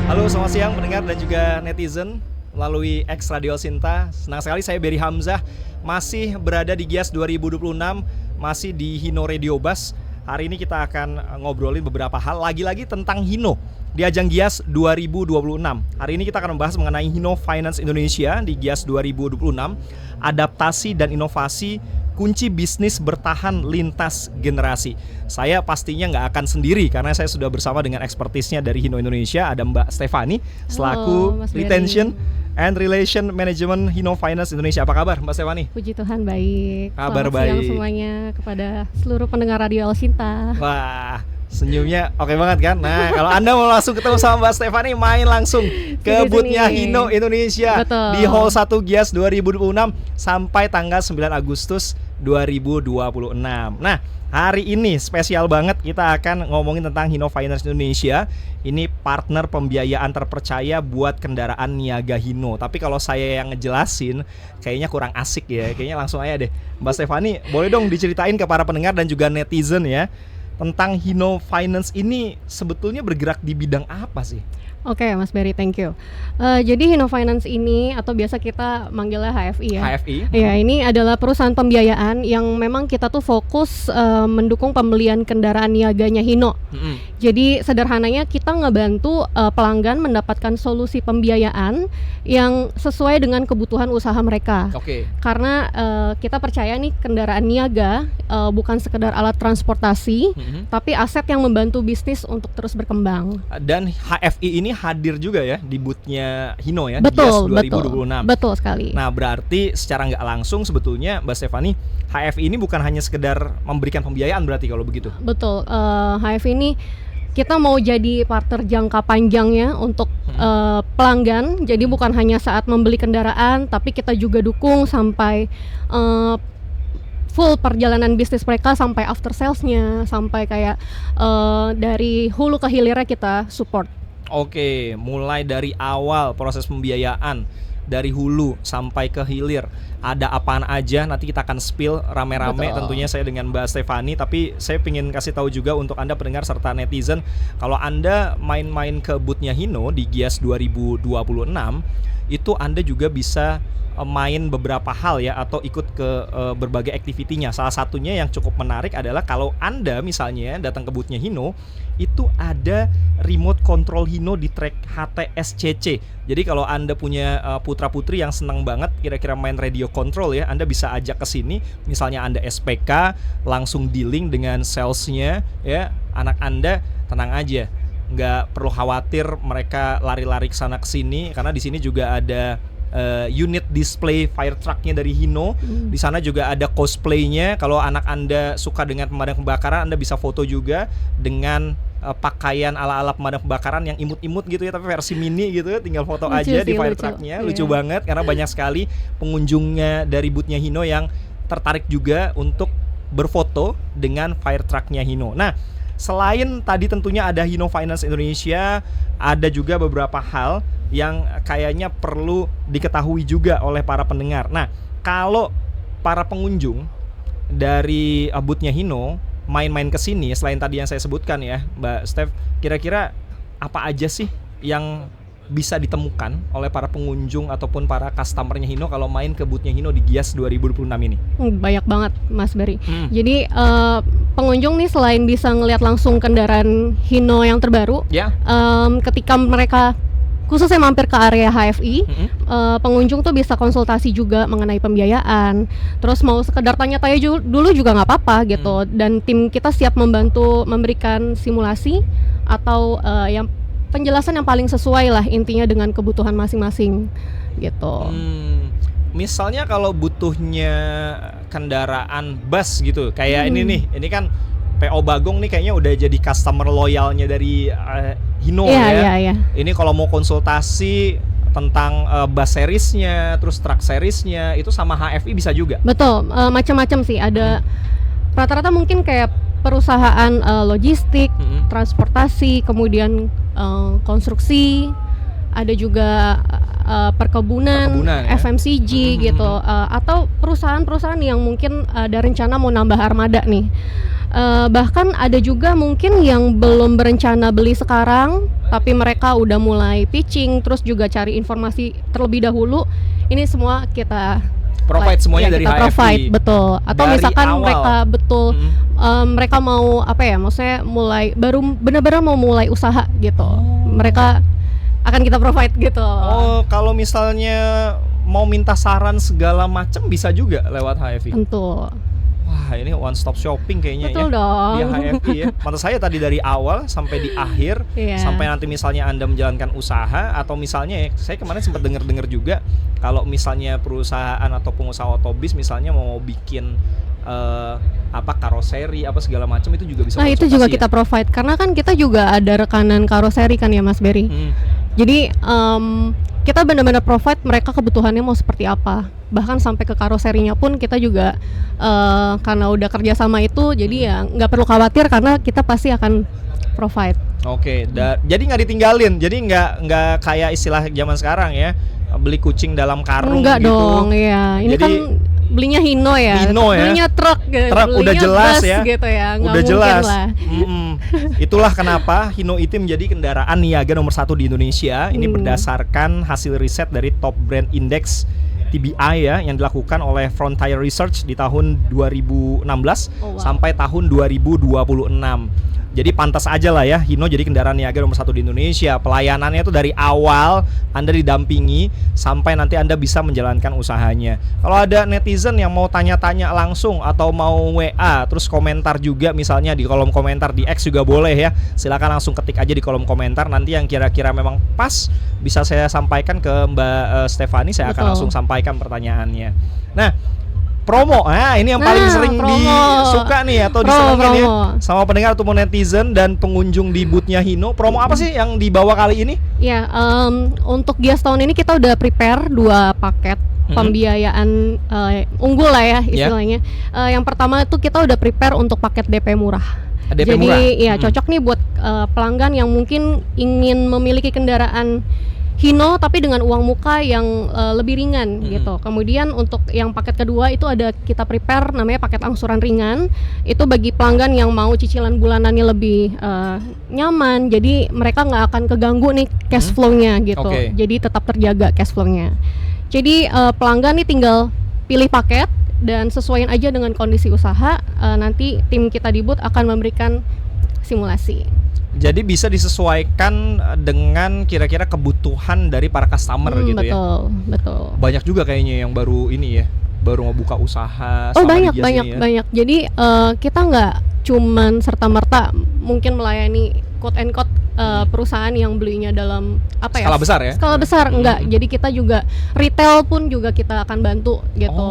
Halo, selamat siang pendengar dan juga netizen melalui X Radio Sinta. Senang sekali saya Berry Hamzah masih berada di Gias 2026, masih di Hino Radio Bus. Hari ini kita akan ngobrolin beberapa hal lagi-lagi tentang Hino di ajang Gias 2026. Hari ini kita akan membahas mengenai Hino Finance Indonesia di Gias 2026, adaptasi dan inovasi kunci bisnis bertahan lintas generasi. Saya pastinya nggak akan sendiri karena saya sudah bersama dengan ekspertisnya dari Hino Indonesia. Ada Mbak Stefani selaku Retention and Relation Management Hino Finance Indonesia. Apa kabar Mbak Stefani? Puji Tuhan baik. Kabar Selamat baik siang semuanya kepada seluruh pendengar Radio El Sinta. Wah, senyumnya oke banget kan? Nah, kalau Anda mau langsung ketemu sama Mbak Stefani, main langsung ke boothnya Hino Indonesia. Betul. Di Hall 1 Gias 2026 sampai tanggal 9 Agustus 2026. Nah, hari ini spesial banget, kita akan ngomongin tentang Hino Finance Indonesia. Ini partner pembiayaan terpercaya buat kendaraan niaga Hino. Tapi kalau saya yang ngejelasin kayaknya kurang asik ya. Kayaknya langsung aja deh Mbak Stefani, boleh dong diceritain ke para pendengar dan juga netizen ya, tentang Hino Finance ini sebetulnya bergerak di bidang apa sih? Oke, Mas Berry, thank you. Jadi Hino Finance ini atau biasa kita manggilnya HFI ya. HFI? Ya, ini adalah perusahaan pembiayaan yang memang kita tuh fokus mendukung pembelian kendaraan niaganya Hino. Jadi sederhananya kita ngebantu pelanggan mendapatkan solusi pembiayaan yang sesuai dengan kebutuhan usaha mereka. Oke. Karena kita percaya nih kendaraan niaga bukan sekedar alat transportasi, tapi aset yang membantu bisnis untuk terus berkembang. Dan HFI ini hadir juga ya di boothnya Hino ya, Betul, di Gias 2026. Betul sekali. Nah, berarti secara nggak langsung sebetulnya Mbak Stefani, HFI ini bukan hanya sekedar memberikan pembiayaan berarti kalau begitu? Betul, HFI ini kita mau jadi partner jangka panjangnya untuk pelanggan. Jadi bukan hanya saat membeli kendaraan, tapi kita juga dukung sampai full perjalanan bisnis mereka, sampai after salesnya, sampai kayak dari hulu ke hilirnya kita support. Oke, mulai dari awal proses pembiayaan dari hulu sampai ke hilir, ada apaan aja nanti kita akan spill rame-rame. Betul. Tentunya saya dengan Mbak Stefani, tapi saya ingin kasih tahu juga untuk Anda pendengar serta netizen, kalau Anda main-main ke boothnya Hino di Gias 2026 itu Anda juga bisa main beberapa hal ya, atau ikut ke berbagai aktivitinya. Salah satunya yang cukup menarik adalah kalau Anda misalnya datang ke boothnya Hino, itu ada remote control Hino di track HTSCC. Jadi kalau Anda punya putra-putri yang senang banget kira-kira main radio control ya, Anda bisa ajak ke sini. Misalnya Anda SPK, langsung dealing dengan salesnya ya. Anak Anda tenang aja, nggak perlu khawatir mereka lari-lari ke sana ke sini, karena di sini juga ada unit display fire trucknya dari Hino. Di sana juga ada cosplaynya. Kalau anak Anda suka dengan pemadam kebakaran, Anda bisa foto juga dengan pakaian ala-ala pemadam kebakaran yang imut-imut gitu ya, tapi versi mini gitu ya. Tinggal foto Lucu aja sih, di fire lucu. trucknya. Iya. Lucu banget karena banyak sekali pengunjungnya dari boothnya Hino yang tertarik juga untuk berfoto dengan fire trucknya Hino. Nah, selain tadi tentunya ada Hino Finance Indonesia, ada juga beberapa hal yang kayaknya perlu diketahui juga oleh para pendengar. Nah, kalau para pengunjung dari boothnya Hino main-main ke sini, selain tadi yang saya sebutkan ya, Mbak Steph, kira-kira apa aja sih yang bisa ditemukan oleh para pengunjung ataupun para customernya Hino kalau main ke boothnya Hino di Gias 2026 ini? Banyak banget Mas Berry. Jadi pengunjung nih selain bisa ngelihat langsung kendaraan Hino yang terbaru, Ya. Ketika mereka khususnya mampir ke area HFI, pengunjung tuh bisa konsultasi juga mengenai pembiayaan. Terus mau sekedar tanya-tanya dulu juga nggak apa-apa gitu. Dan tim kita siap membantu memberikan simulasi atau yang penjelasan yang paling sesuai lah intinya dengan kebutuhan masing-masing gitu. Misalnya kalau butuhnya kendaraan bus gitu, kayak ini kan PO Bagong nih kayaknya udah jadi customer loyalnya dari Hino ya. Iya. Ini kalau mau konsultasi tentang bus seriesnya, terus truck seriesnya, itu sama HFI bisa juga? Betul, macam-macam sih. Ada rata-rata mungkin kayak perusahaan logistik, transportasi, kemudian konstruksi, ada juga perkebunan ya? FMCG gitu, atau perusahaan-perusahaan yang mungkin ada rencana mau nambah armada nih. Bahkan ada juga mungkin yang belum berencana beli sekarang, tapi mereka udah mulai pitching, terus juga cari informasi terlebih dahulu. Ini semua kita Provide semuanya dari kita HFI. provide, betul. Atau Dari misalkan awal. mereka mereka mau apa ya, maksudnya mulai baru benar-benar mau mulai usaha gitu. Mereka akan kita provide gitu. Oh, kalau misalnya mau minta saran segala macam bisa juga lewat HFI. Tentu. Wah, ini one stop shopping kayaknya Betul ya. dong. Di HFI ya. Maksud saya tadi dari awal sampai di akhir, Iya. sampai nanti misalnya Anda menjalankan usaha atau misalnya ya, saya kemarin sempat dengar-dengar juga kalau misalnya perusahaan atau pengusaha otobis misalnya mau bikin karoseri apa segala macam itu juga bisa. Nah, itu juga konsultasi kita provide karena kan kita juga ada rekanan karoseri kan ya Mas Berry. Jadi kita benar-benar provide mereka kebutuhannya mau seperti apa. Bahkan sampai ke karoserinya pun kita juga karena udah kerjasama itu, jadi ya nggak perlu khawatir karena kita pasti akan provide. Oke, jadi nggak ditinggalin. Jadi nggak kayak istilah zaman sekarang ya, beli kucing dalam karung Enggak gitu. dong, ya. Ini Jadi, kan belinya Hino ya. Hino ya. Belinya truk gitu. Truk udah Belinya jelas bus ya. gitu ya. Nggak Udah mungkin jelas. lah. Itulah kenapa Hino itu menjadi kendaraan niaga nomor 1 di Indonesia. Ini berdasarkan hasil riset dari Top Brand Index TBI ya, yang dilakukan oleh Frontier Research di tahun 2016 sampai tahun 2026. Jadi pantas aja lah ya Hino jadi kendaraan niaga nomor 1 di Indonesia. Pelayanannya itu dari awal Anda didampingi sampai nanti Anda bisa menjalankan usahanya. Kalau ada netizen yang mau tanya-tanya langsung atau mau WA terus komentar juga misalnya di kolom komentar di X juga boleh ya. Silakan langsung ketik aja di kolom komentar, nanti yang kira-kira memang pas bisa saya sampaikan ke Mbak Stefani, saya akan langsung sampaikan pertanyaannya. Nah, promo, ini yang paling sering disuka nih atau disenengin ya sama pendengar atau netizen dan pengunjung di boothnya Hino. Promo apa sih yang dibawa kali ini? Ya, untuk Gias tahun ini kita udah prepare 2 paket pembiayaan unggul lah ya istilahnya. Yang pertama itu kita udah prepare untuk paket DP murah. DP Jadi murah. ya cocok nih buat pelanggan yang mungkin ingin memiliki kendaraan Hino tapi dengan uang muka yang lebih ringan gitu. Kemudian untuk yang paket kedua itu ada kita prepare namanya paket angsuran ringan. Itu bagi pelanggan yang mau cicilan bulanannya lebih nyaman. Jadi mereka nggak akan keganggu nih cash flow-nya gitu. Jadi tetap terjaga cash flow-nya. Jadi pelanggan nih tinggal pilih paket dan sesuaiin aja dengan kondisi usaha. Nanti tim kita di booth akan memberikan simulasi. Jadi bisa disesuaikan dengan kira-kira kebutuhan dari para customer gitu ya. Betul. Banyak juga kayaknya yang baru ini ya, baru ngebuka usaha. Banyak. Jadi kita nggak cuman serta-merta mungkin melayani quote and quote perusahaan yang belinya dalam skala besar ya. Skala besar enggak. Jadi kita juga retail pun juga kita akan bantu gitu.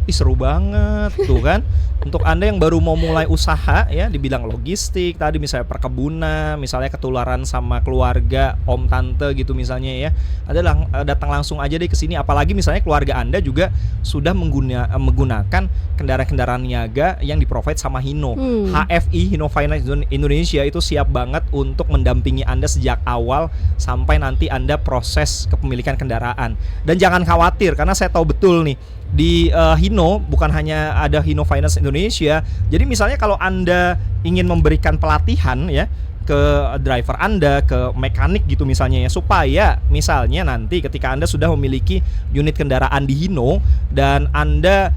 Seru banget tuh kan. Untuk Anda yang baru mau mulai usaha ya di bidang logistik, tadi misalnya perkebunan, misalnya ketularan sama keluarga, om tante gitu misalnya ya, Anda datang langsung aja deh ke sini. Apalagi misalnya keluarga Anda juga sudah menggunakan kendaraan-kendaraan niaga yang di-provide sama Hino. HFI, Hino Finance Indonesia itu siap banget untuk mendampingi Anda sejak awal sampai nanti Anda proses kepemilikan kendaraan. Dan jangan khawatir karena saya tahu betul nih di Hino bukan hanya ada Hino Finance Indonesia. Jadi misalnya kalau Anda ingin memberikan pelatihan ya ke driver Anda, ke mekanik gitu misalnya ya, supaya misalnya nanti ketika Anda sudah memiliki unit kendaraan di Hino dan Anda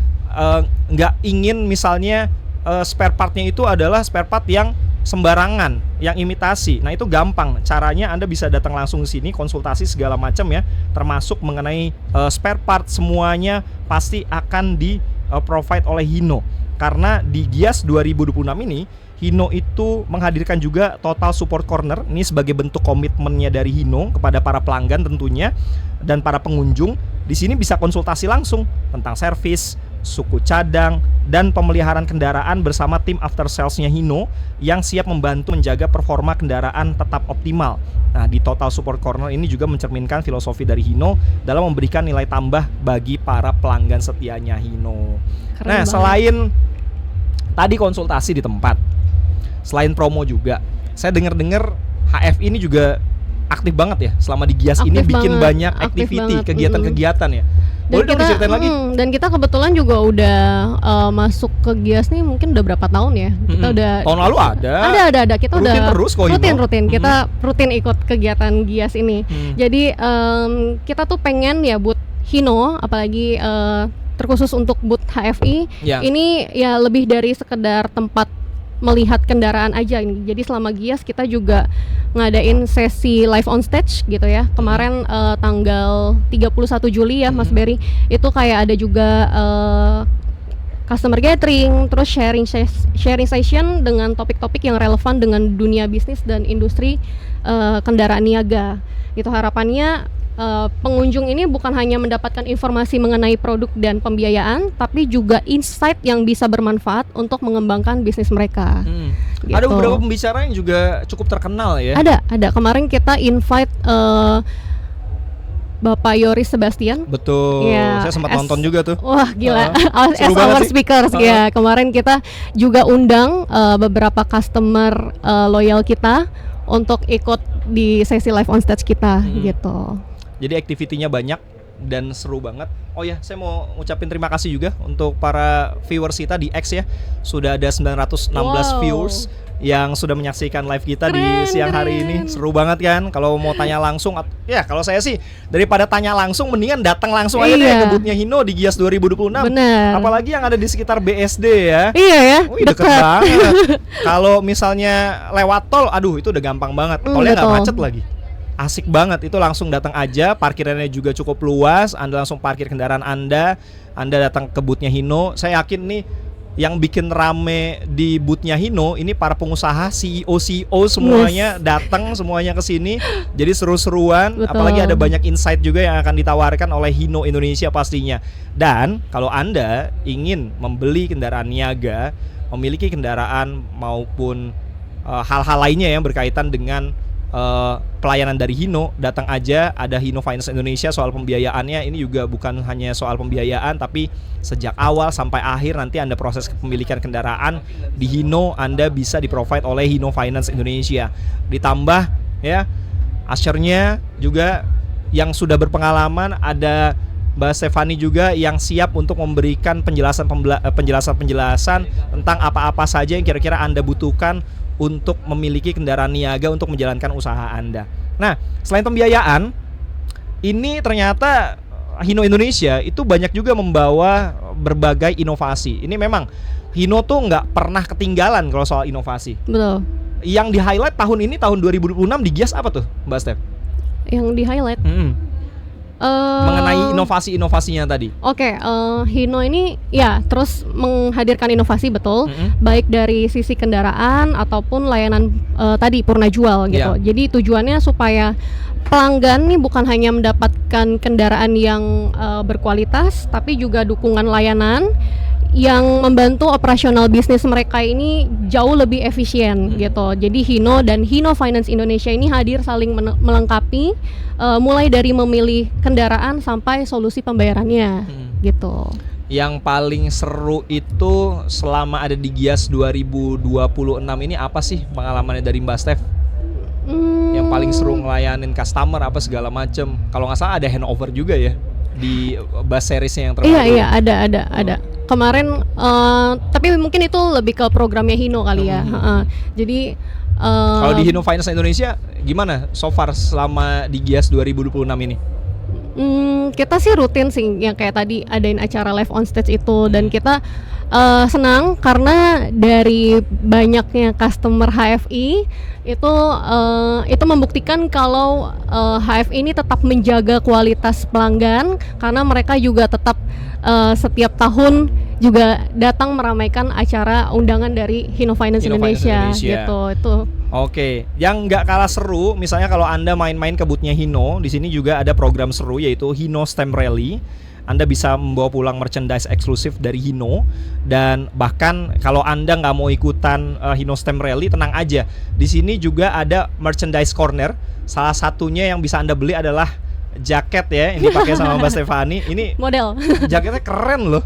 nggak ingin misalnya spare partnya itu adalah spare part yang sembarangan, yang imitasi. Nah, itu gampang. Caranya Anda bisa datang langsung ke sini, konsultasi segala macam ya, termasuk mengenai spare part, semuanya pasti akan di provide oleh Hino. Karena di Gias 2026 ini Hino itu menghadirkan juga Total Support Corner. Ini sebagai bentuk komitmennya dari Hino kepada para pelanggan tentunya dan para pengunjung. Di sini bisa konsultasi langsung tentang servis, suku cadang, dan pemeliharaan kendaraan bersama tim after sales-nya Hino yang siap membantu menjaga performa kendaraan tetap optimal. Nah, di Total Support Corner ini juga mencerminkan filosofi dari Hino dalam memberikan nilai tambah bagi para pelanggan setianya Hino. Nah, selain tadi konsultasi di tempat, selain promo juga, saya dengar-dengar HF ini juga aktif banget ya selama di Gias ini bikin banyak activity, kegiatan-kegiatan ya. Boleh dong diceritain lagi. Dan kita kebetulan juga udah masuk ke Gias nih mungkin udah berapa tahun ya. Kita udah tahun lalu ada. Kita rutin udah terus kok rutin. Kita rutin ikut kegiatan Gias ini. Jadi kita tuh pengen ya booth Hino, apalagi terkhusus untuk booth HFI ini ya lebih dari sekedar tempat melihat kendaraan aja ini. Jadi selama Gias kita juga ngadain sesi live on stage gitu ya. Kemarin tanggal 31 Juli ya Mas Berry, itu kayak ada juga customer gathering, terus sharing session dengan topik-topik yang relevan dengan dunia bisnis dan industri kendaraan niaga. Itu harapannya pengunjung ini bukan hanya mendapatkan informasi mengenai produk dan pembiayaan, tapi juga insight yang bisa bermanfaat untuk mengembangkan bisnis mereka. Gitu. Ada beberapa pembicara yang juga cukup terkenal ya. Ada. Kemarin kita invite Bapak Yoris Sebastian. Betul. Ya, saya sempat nonton juga tuh. Wah gila. As our speakers ya. Kemarin kita juga undang beberapa customer loyal kita untuk ikut di sesi live on stage kita gitu. Jadi aktivitinya banyak dan seru banget. Oh ya, saya mau ngucapin terima kasih juga untuk para viewers kita di X ya. Sudah ada 916 viewers yang sudah menyaksikan live kita di siang hari ini. Seru banget kan? Kalau mau tanya langsung, ya kalau saya sih daripada tanya langsung mendingan datang langsung aja deh ke booth-nya Hino di Gias 2026. Bener. Apalagi yang ada di sekitar BSD ya. Iya ya. Deket banget. Kalau misalnya lewat tol, aduh itu udah gampang banget. Tolnya nggak macet lagi. Asik banget, itu langsung datang aja, parkirannya juga cukup luas, Anda langsung parkir kendaraan Anda datang ke booth-nya Hino. Saya yakin nih yang bikin rame di booth-nya Hino ini para pengusaha, CEO semuanya datang semuanya ke sini. Jadi seru-seruan, apalagi ada banyak insight juga yang akan ditawarkan oleh Hino Indonesia pastinya. Dan kalau Anda ingin membeli kendaraan niaga, memiliki kendaraan maupun hal-hal lainnya yang berkaitan dengan pelayanan dari Hino, datang aja. Ada Hino Finance Indonesia. Soal pembiayaannya ini juga bukan hanya soal pembiayaan, tapi sejak awal sampai akhir nanti Anda proses kepemilikan kendaraan di Hino, Anda bisa di-provide oleh Hino Finance Indonesia. Ditambah ya, usher-nya juga yang sudah berpengalaman, ada Mbak Stefani juga yang siap untuk memberikan penjelasan tentang apa-apa saja yang kira-kira Anda butuhkan untuk memiliki kendaraan niaga untuk menjalankan usaha Anda. Nah, selain pembiayaan, ini ternyata Hino Indonesia itu banyak juga membawa berbagai inovasi. Ini memang Hino tuh nggak pernah ketinggalan kalau soal inovasi. Betul. Yang di-highlight tahun ini, tahun 2026 di Gias apa tuh, Mbak Stef? Yang di-highlight? Mengenai inovasi-inovasinya tadi. Hino ini ya terus menghadirkan inovasi betul, baik dari sisi kendaraan ataupun layanan tadi purna jual gitu. Jadi tujuannya supaya pelanggan nih bukan hanya mendapatkan kendaraan yang berkualitas, tapi juga dukungan layanan yang membantu operasional bisnis mereka ini jauh lebih efisien gitu. Jadi Hino dan Hino Finance Indonesia ini hadir saling melengkapi, mulai dari memilih kendaraan sampai solusi pembayarannya gitu. Yang paling seru itu selama ada di Gias 2026 ini apa sih pengalamannya dari Mbak Stef? Yang paling seru ngelayanin customer apa segala macem. Kalau nggak salah ada handover juga ya di bus seriesnya yang terbaru. Iya ada. Kemarin tapi mungkin itu lebih ke programnya Hino kali ya. Jadi kalau di Hino Finance Indonesia gimana so far selama di Gias 2026 ini? Kita sih rutin sih yang kayak tadi adain acara live on stage itu, dan kita senang karena dari banyaknya customer HFI itu membuktikan kalau HFI ini tetap menjaga kualitas pelanggan, karena mereka juga tetap setiap tahun juga datang meramaikan acara undangan dari Hino Finance Indonesia gitu. Itu. Oke, yang nggak kalah seru, misalnya kalau Anda main-main ke booth-nya Hino, di sini juga ada program seru yaitu Hino Stamp Rally. Anda bisa membawa pulang merchandise eksklusif dari Hino, dan bahkan kalau Anda nggak mau ikutan Hino Stamp Rally, tenang aja. Di sini juga ada merchandise corner. Salah satunya yang bisa Anda beli adalah jaket ya, yang dipakai sama Mbak Stefani. Ini model. Jaketnya keren loh.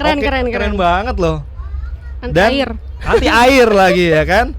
Keren banget loh. Anti air lagi ya kan.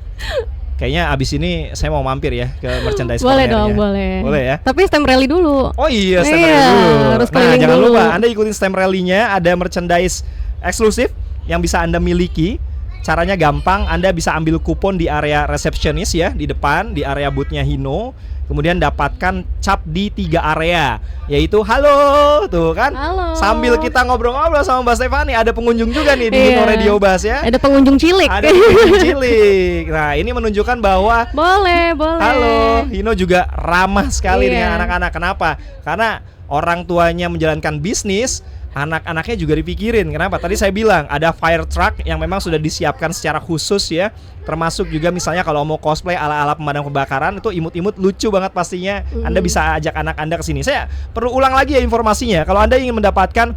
Kayaknya abis ini saya mau mampir ya ke merchandise Boleh corner-nya. dong, boleh. Boleh ya? Tapi stem rally dulu. Oh iya, stem Iya, rally dulu. harus Nah, keliling jangan dulu. lupa Anda ikutin stem rally-nya, ada merchandise eksklusif yang bisa Anda miliki. Caranya gampang, Anda bisa ambil kupon di area resepsionis ya, di depan, di area booth-nya Hino. Kemudian dapatkan cap di 3 area, yaitu halo, tuh kan. Halo. Sambil kita ngobrol-ngobrol sama Mbak Stefani, ada pengunjung juga nih di Iya. Hino Radio Bass ya. Ada pengunjung cilik. Ada pengunjung cilik. Nah, ini menunjukkan bahwa Boleh. halo, Hino juga ramah sekali Iya. dengan anak-anak. Kenapa? Karena orang tuanya menjalankan bisnis, anak-anaknya juga dipikirin. Kenapa? Tadi saya bilang ada fire truck yang memang sudah disiapkan secara khusus ya. Termasuk juga misalnya kalau mau cosplay ala-ala pemadam kebakaran, itu imut-imut lucu banget pastinya. Anda bisa ajak anak Anda ke sini. Saya perlu ulang lagi ya informasinya. Kalau Anda ingin mendapatkan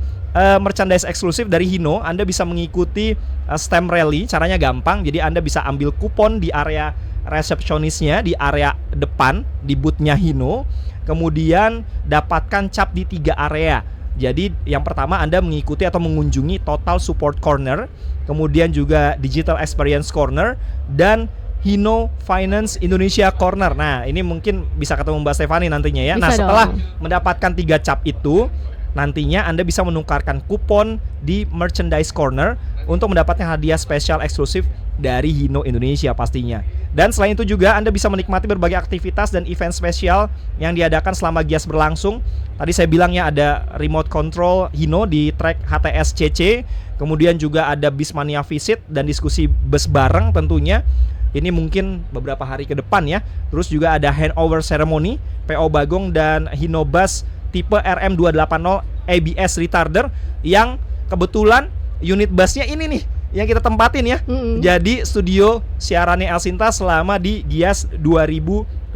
merchandise eksklusif dari Hino, Anda bisa mengikuti stem rally. Caranya gampang. Jadi Anda bisa ambil kupon di area resepsionisnya, di area depan, di booth-nya Hino. Kemudian dapatkan cap di 3 area. Jadi yang pertama Anda mengikuti atau mengunjungi Total Support Corner, kemudian juga Digital Experience Corner, dan Hino Finance Indonesia Corner. Nah, ini mungkin bisa ketemu Mbak Stefani nantinya ya. Bisa Nah, setelah dong. mendapatkan 3 cap itu, nantinya Anda bisa menukarkan kupon di Merchandise Corner untuk mendapatkan hadiah spesial eksklusif dari Hino Indonesia pastinya. Dan selain itu juga Anda bisa menikmati berbagai aktivitas dan event spesial yang diadakan selama Gias berlangsung. Tadi saya bilang ya, ada remote control Hino di track HTS CC. Kemudian juga ada Bismania Visit dan diskusi bus bareng tentunya. Ini mungkin beberapa hari ke depan ya. Terus juga ada handover ceremony PO Bagong dan Hino Bus tipe RM280 ABS retarder, yang kebetulan unit busnya ini nih yang kita tempatin ya. Jadi studio siarannya Elsinta selama di Gias 2026.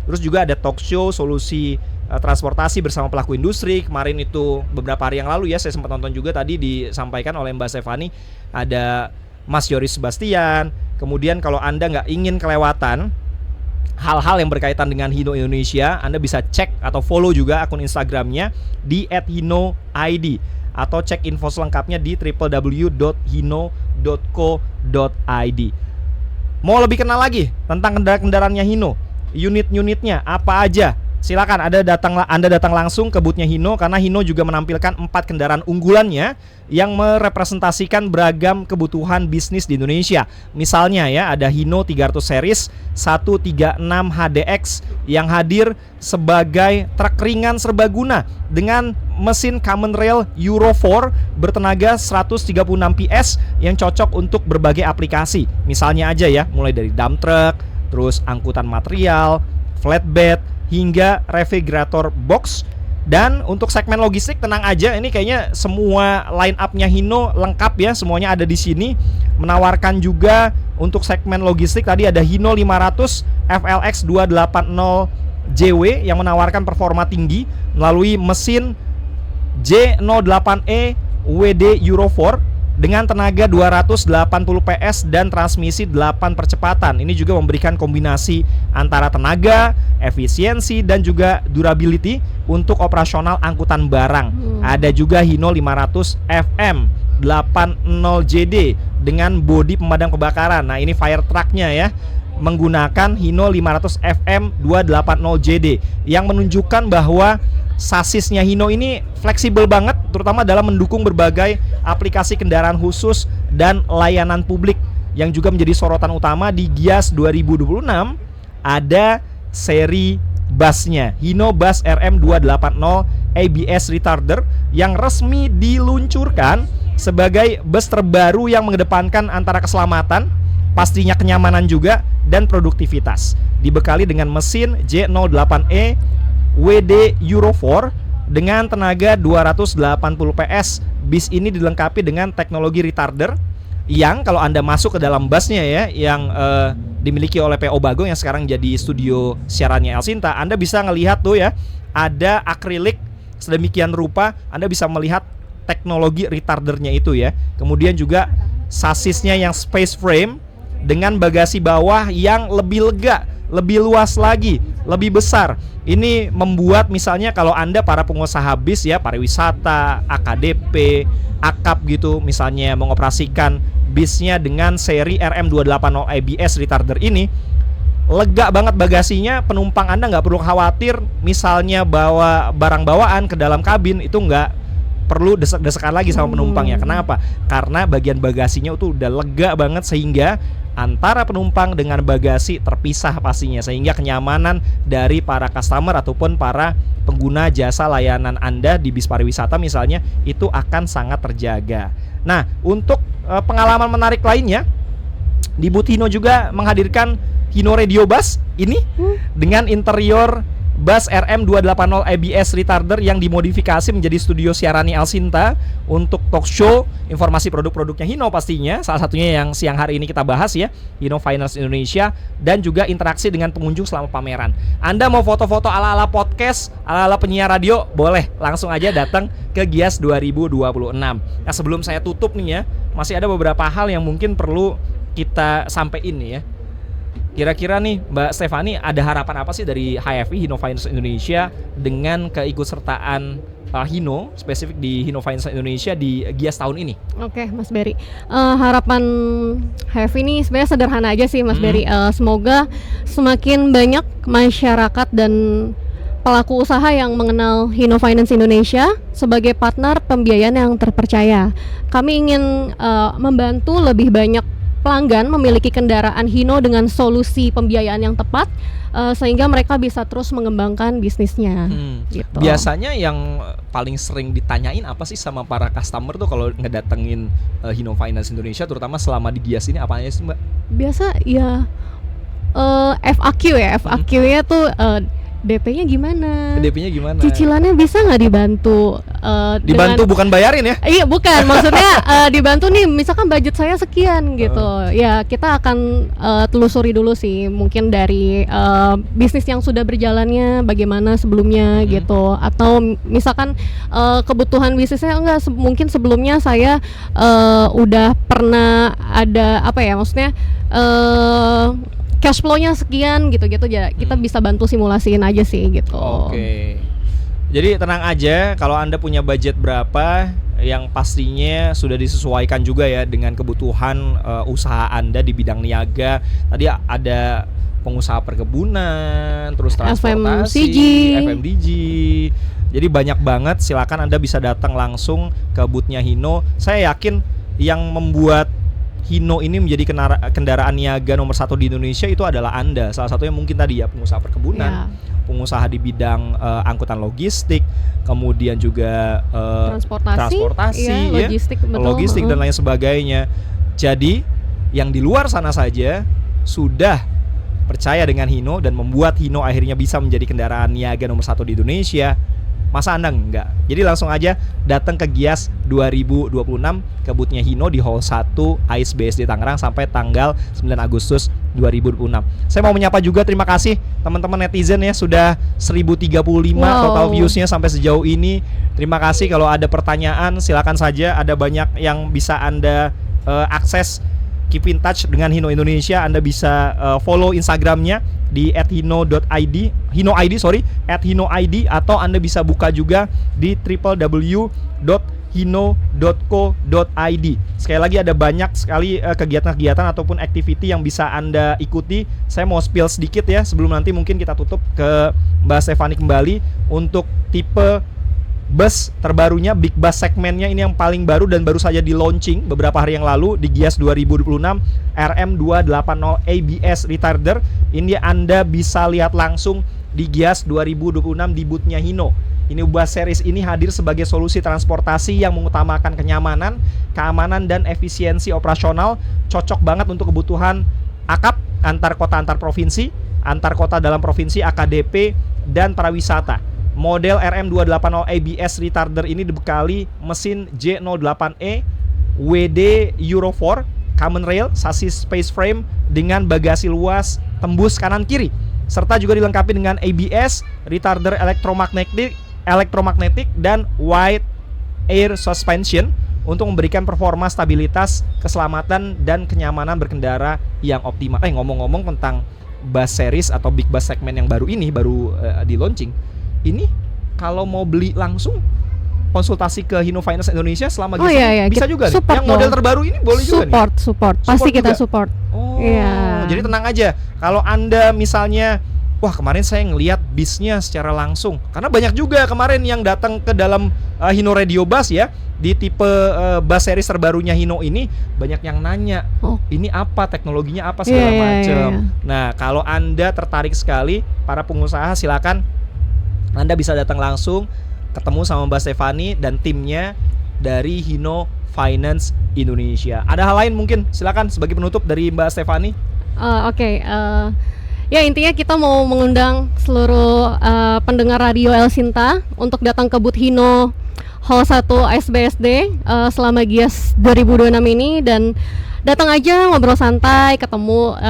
Terus juga ada talk show solusi transportasi bersama pelaku industri. Kemarin itu beberapa hari yang lalu ya, saya sempat nonton juga, tadi disampaikan oleh Mbak Stefani. Ada Mas Yoris Sebastian. Kemudian kalau Anda nggak ingin kelewatan hal-hal yang berkaitan dengan Hino Indonesia, Anda bisa cek atau follow juga akun Instagramnya di @hinoid, atau cek info selengkapnya di www.hino.co.id. Mau lebih kenal lagi tentang kendaraan-kendaraannya Hino, unit-unitnya apa aja, silakan Anda datang langsung ke booth-nya Hino, karena Hino juga menampilkan 4 kendaraan unggulannya yang merepresentasikan beragam kebutuhan bisnis di Indonesia. Misalnya ya, ada Hino 300 series 136 HDX yang hadir sebagai truk ringan serbaguna dengan mesin Common Rail Euro 4 bertenaga 136 PS yang cocok untuk berbagai aplikasi. Misalnya aja ya, mulai dari dump truck, terus angkutan material, flatbed, hingga refrigerator box. Dan untuk segmen logistik, tenang aja, ini kayaknya semua line up-nya Hino lengkap ya, semuanya ada di sini. Menawarkan juga untuk segmen logistik, tadi ada Hino 500 FLX 280 JW yang menawarkan performa tinggi melalui mesin J08E WD Euro 4 dengan tenaga 280 PS dan transmisi 8 percepatan. Ini juga memberikan kombinasi antara tenaga, efisiensi, dan juga durability untuk operasional angkutan barang. Ada juga Hino 500 FM 80 JD dengan bodi pemadam kebakaran. Nah, ini fire truck-nya ya, menggunakan Hino 500 FM 280 JD yang menunjukkan bahwa sasisnya Hino ini fleksibel banget, terutama dalam mendukung berbagai aplikasi kendaraan khusus dan layanan publik. Yang juga menjadi sorotan utama di Gias 2026 ada seri busnya Hino Bus RM280 ABS retarder yang resmi diluncurkan sebagai bus terbaru yang mengedepankan antara keselamatan, pastinya kenyamanan juga, dan produktivitas. Dibekali dengan mesin J08E WD Euro 4 dengan tenaga 280 PS. Bis ini dilengkapi dengan teknologi retarder yang kalau Anda masuk ke dalam busnya ya, yang dimiliki oleh PO Bagong yang sekarang jadi studio siarannya Elsinta, Anda bisa ngelihat tuh ya, ada akrilik sedemikian rupa, Anda bisa melihat teknologi retardernya itu ya. Kemudian juga sasisnya yang space frame dengan bagasi bawah yang lebih lega, lebih luas lagi, lebih besar. Ini membuat misalnya kalau Anda para pengusaha bis ya, pariwisata, AKDP, akap gitu, misalnya mengoperasikan bisnya dengan seri RM280 ABS retarder ini, lega banget bagasinya, penumpang Anda nggak perlu khawatir misalnya bawa barang bawaan ke dalam kabin itu nggak perlu desek-desekan lagi sama penumpangnya. Kenapa? Karena bagian bagasinya itu udah lega banget sehingga antara penumpang dengan bagasi terpisah pastinya, sehingga kenyamanan dari para customer ataupun para pengguna jasa layanan Anda di bis pariwisata misalnya itu akan sangat terjaga. Nah, untuk pengalaman menarik lainnya, di booth Hino juga menghadirkan Hino Radio Bus ini dengan interior bus RM280 ABS retarder yang dimodifikasi menjadi studio siarani Alsinta untuk talk show, informasi produk-produknya Hino pastinya. Salah satunya yang siang hari ini kita bahas ya, Hino Finance Indonesia, dan juga interaksi dengan pengunjung selama pameran. Anda mau foto-foto ala-ala podcast, ala-ala penyiar radio, boleh langsung aja datang ke Gias 2026. Nah, sebelum saya tutup nih ya, masih ada beberapa hal yang mungkin perlu kita sampaikan nih ya. Kira-kira nih Mbak Stefani, ada harapan apa sih dari HFI Hino Finance Indonesia dengan keikutsertaan Hino spesifik di Hino Finance Indonesia di Gias tahun ini? Oke, Mas Berry. Harapan HFI ini sebenarnya sederhana aja sih, Mas Berry. Semoga semakin banyak masyarakat dan pelaku usaha yang mengenal Hino Finance Indonesia sebagai partner pembiayaan yang terpercaya. Kami ingin membantu lebih banyak pelanggan memiliki kendaraan Hino dengan solusi pembiayaan yang tepat, sehingga mereka bisa terus mengembangkan bisnisnya. Gitu. Biasanya yang paling sering ditanyain apa sih sama para customer tuh kalau ngedatengin Hino Finance Indonesia, terutama selama di Gias ini, apanya sih Mbak? Biasa ya FAQ ya, FAQ-nya tuh DP-nya gimana? DP-nya gimana? Cicilannya bisa nggak dibantu? Dibantu bukan bayarin ya? Iya, bukan. Maksudnya dibantu nih, misalkan budget saya sekian gitu. Ya, kita akan telusuri dulu sih, mungkin dari bisnis yang sudah berjalannya bagaimana sebelumnya gitu. Atau misalkan kebutuhan bisnisnya enggak, mungkin sebelumnya saya udah pernah ada apa ya? Maksudnya cash flow-nya sekian gitu-gitu ya. Kita bisa bantu simulasiin aja sih gitu. Oke. Jadi tenang aja, kalau Anda punya budget berapa yang pastinya sudah disesuaikan juga ya dengan kebutuhan usaha Anda di bidang niaga. Tadi ada pengusaha perkebunan, terus transportasi, FMCG. Jadi banyak banget, silakan Anda bisa datang langsung ke booth-nya Hino. Saya yakin yang membuat Hino ini menjadi kendaraan niaga nomor 1 di Indonesia itu adalah Anda. Salah satunya mungkin tadi ya pengusaha perkebunan, pengusaha di bidang angkutan logistik, kemudian juga transportasi ya, logistik dan lain sebagainya. Jadi yang di luar sana saja sudah percaya dengan Hino dan membuat Hino akhirnya bisa menjadi kendaraan niaga nomor 1 di Indonesia. Masa Anda enggak? Jadi langsung aja datang ke Gias 2026 ke booth-nya Hino di Hall 1 AIS BSD Tangerang sampai tanggal 9 Agustus 2026. Saya mau menyapa juga, terima kasih teman-teman netizen ya, sudah 1035 total views-nya sampai sejauh ini. Terima kasih. Kalau ada pertanyaan silakan saja, ada banyak yang bisa Anda akses. Keep in touch dengan Hino Indonesia. Anda bisa follow Instagramnya di @hino.id, @hinoid, atau Anda bisa buka juga di www.hino.co.id. Sekali lagi ada banyak sekali kegiatan-kegiatan ataupun activity yang bisa Anda ikuti. Saya mau spill sedikit ya sebelum nanti mungkin kita tutup ke Mbak Stefani kembali untuk tipe bus terbarunya, Big Bus segmennya ini yang paling baru dan baru saja di launching beberapa hari yang lalu di Gias 2026, RM280 ABS retarder. Ini Anda bisa lihat langsung di Gias 2026 di booth-nya Hino. Ini bus series ini hadir sebagai solusi transportasi yang mengutamakan kenyamanan, keamanan dan efisiensi operasional, cocok banget untuk kebutuhan akap antar kota antar provinsi, antar kota dalam provinsi, AKDP dan pariwisata. Model RM280 ABS retarder ini dibekali mesin J08E WD Euro 4 common rail, sasis space frame dengan bagasi luas tembus kanan kiri, serta juga dilengkapi dengan ABS, retarder elektromagnetik dan wide air suspension untuk memberikan performa stabilitas, keselamatan dan kenyamanan berkendara yang optimal. Ngomong-ngomong tentang bus series atau big bus segment yang baru ini baru di launching. Ini kalau mau beli langsung konsultasi ke Hino Finance Indonesia selama bisa juga nih. Yang model terbaru ini boleh juga nih. Support. Pasti kita support. Oh, jadi tenang aja. Kalau Anda misalnya, wah kemarin saya ngelihat bisnya secara langsung, karena banyak juga kemarin yang datang ke dalam Hino Radio Bus ya, di tipe bus series terbarunya Hino ini banyak yang nanya, ini apa teknologinya apa segala macam. Nah kalau Anda tertarik sekali, para pengusaha silakan Anda bisa datang langsung ketemu sama Mbak Stefani dan timnya dari Hino Finance Indonesia. Ada hal lain mungkin? Silakan sebagai penutup dari Mbak Stefani. Ya intinya kita mau mengundang seluruh pendengar radio El Sinta untuk datang ke booth Hino Hall 1 SBSD selama GIAS 2026 ini, dan datang aja ngobrol santai, ketemu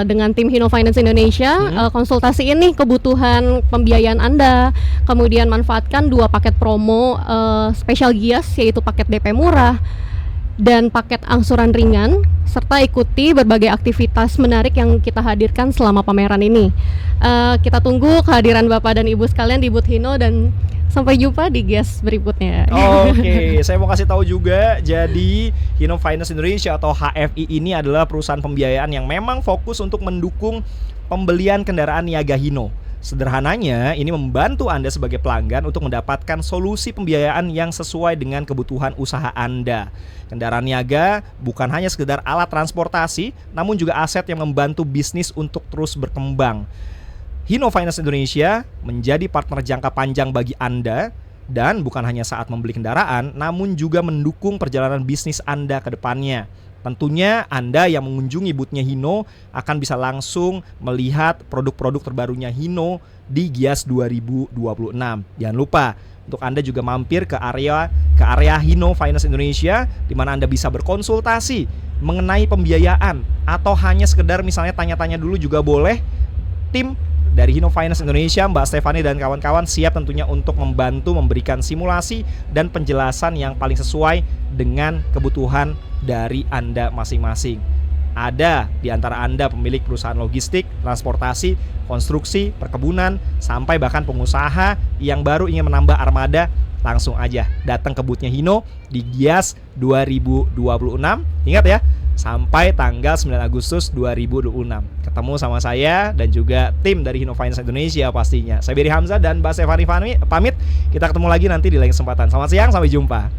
dengan tim Hino Finance Indonesia, konsultasi ini kebutuhan pembiayaan Anda, kemudian manfaatkan 2 paket promo spesial GIAS, yaitu paket DP murah dan paket angsuran ringan, serta ikuti berbagai aktivitas menarik yang kita hadirkan selama pameran ini. Kita tunggu kehadiran Bapak dan Ibu sekalian di booth Hino, dan sampai jumpa di GIAS berikutnya. Oke, saya mau kasih tahu juga, jadi Hino Finance Indonesia atau HFI ini adalah perusahaan pembiayaan yang memang fokus untuk mendukung pembelian kendaraan niaga Hino. Sederhananya, ini membantu Anda sebagai pelanggan untuk mendapatkan solusi pembiayaan yang sesuai dengan kebutuhan usaha Anda. Kendaraan niaga bukan hanya sekedar alat transportasi, namun juga aset yang membantu bisnis untuk terus berkembang. Hino Finance Indonesia menjadi partner jangka panjang bagi Anda, dan bukan hanya saat membeli kendaraan, namun juga mendukung perjalanan bisnis Anda ke depannya. Tentunya Anda yang mengunjungi booth-nya Hino akan bisa langsung melihat produk-produk terbarunya Hino di GIAS 2026. Jangan lupa untuk Anda juga mampir ke area Hino Finance Indonesia, di mana Anda bisa berkonsultasi mengenai pembiayaan, atau hanya sekedar misalnya tanya-tanya dulu juga boleh. Tim dari Hino Finance Indonesia, Mbak Stefani dan kawan-kawan siap tentunya untuk membantu memberikan simulasi dan penjelasan yang paling sesuai dengan kebutuhan dari Anda masing-masing. Ada di antara Anda pemilik perusahaan logistik, transportasi, konstruksi, perkebunan, sampai bahkan pengusaha yang baru ingin menambah armada, langsung aja datang ke booth-nya Hino di GIAS 2026. Ingat ya, sampai tanggal 9 Agustus 2026. Ketemu sama saya dan juga tim dari Hino Finance Indonesia pastinya. Saya Beri Hamzah dan Mbak Stefani pamit. Kita ketemu lagi nanti di lain kesempatan. Selamat siang, sampai jumpa.